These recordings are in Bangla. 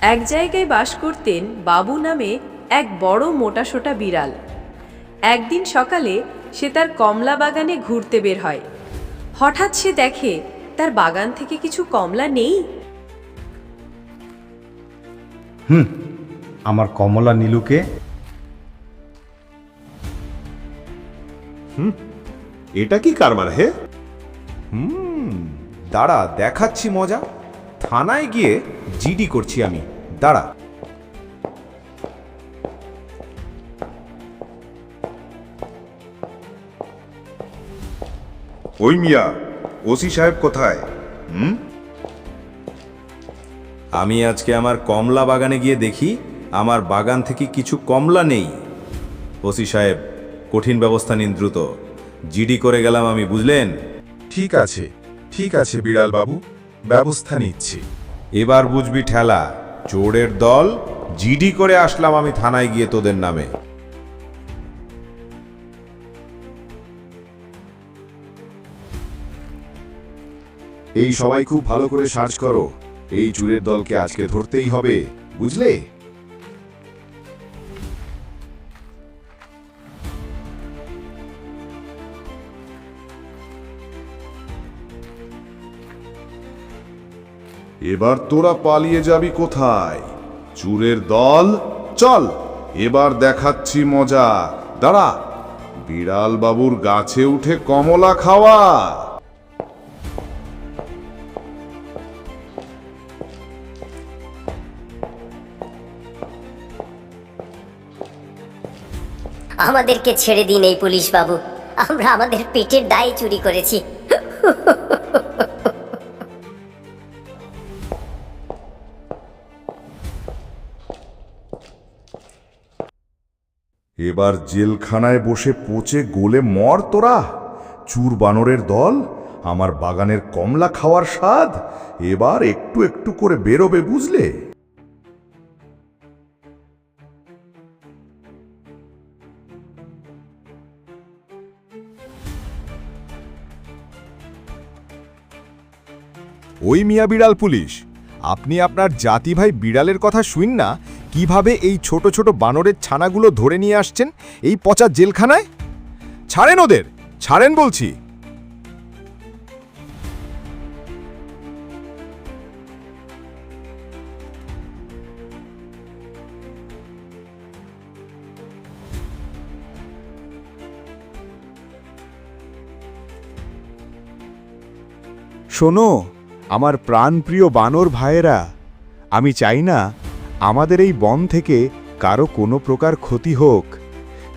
এক জায়গায় বাস করতেন বাবু নামে এক বড় মোটাসোটা বিড়াল। একদিন সকালে সে তার কমলা বাগানে ঘুরতে বের হয়। হঠাৎ সে দেখে তার বাগান থেকে কিছু কমলা নেই। আমার কমলা নীলুকে। এটা কি কারবার হে? দাঁড়া, দেখাচ্ছি মজা। থানায় গিয়ে জিডি করছি আমি, দাঁড়া। ওই মিয়া, ওসি সাহেব কোথায়? আমি আজকে আমার কমলা বাগানে গিয়ে দেখি আমার বাগান থেকে কিছু কমলা নেই। ওসি সাহেব, কঠিন ব্যবস্থা নিন দ্রুত। জিডি করে গেলাম আমি, বুঝলেন? ঠিক আছে, ঠিক আছে বিড়াল বাবু, ব্যবস্থা নিচ্ছি। এবার বুঝবি ঠেলা। চোরের দল, জিডি করে আসলাম আমি থানায় গিয়ে তোদের নামে। এই সবাই খুব ভালো করে সার্চ করো। এই চোরের দলকে আজকে ধরতেই হবে, বুঝলে? এবার তোরা পালিয়ে যাবি কোথায়? চোরের দল, চল এবার দেখাচ্ছি মজা। দাঁড়া, বিড়াল বাবুর গাছে উঠে কমলা খাওয়া। আমাদেরকে ছেড়ে দিন এই পুলিশ বাবু, আমরা আমাদের পেটের দায়ে চুরি করেছি। এবার জেলখানায় বসে পচে গলে মর তোরা। চুর বানরের দল, আমার বাগানের কমলা খাওয়ার স্বাদ এবার একটু একটু করে বেরোবে, বুঝলে? ওই মিয়া বিড়াল পুলিশ, আপনি আপনার জাতি ভাই বিড়ালের কথা শুন না কিভাবে এই ছোট ছোট বানরের ছানাগুলো ধরে নিয়ে আসছেন এই পচা জেলখানায়? ছাড়েন ওদের, ছাড়েন বলছি। শোনো আমার প্রাণপ্রিয় বানর ভাইয়েরা, আমি চাই না আমাদের এই বন থেকে কারো কোনো প্রকার ক্ষতি হোক।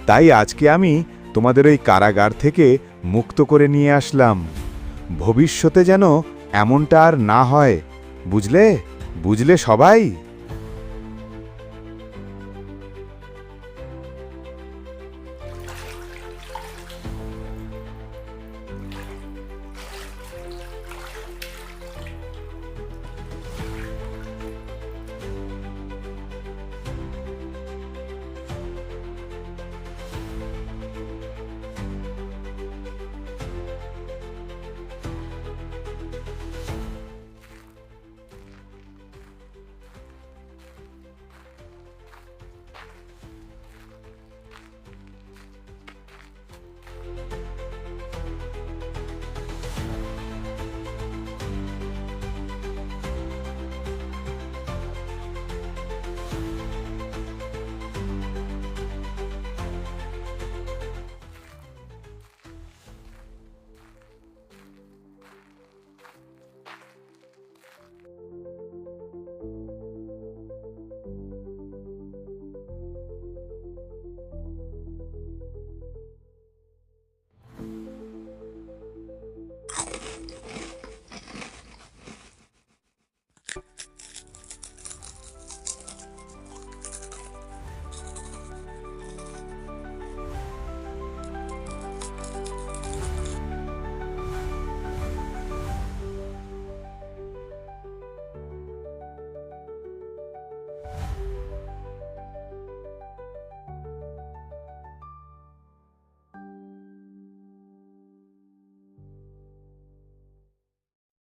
তাই আজকে আমি তোমাদের ওই কারাগার থেকে মুক্ত করে নিয়ে আসলাম। ভবিষ্যতে যেন এমনটা আর না হয়, বুঝলে? বুঝলে সবাই?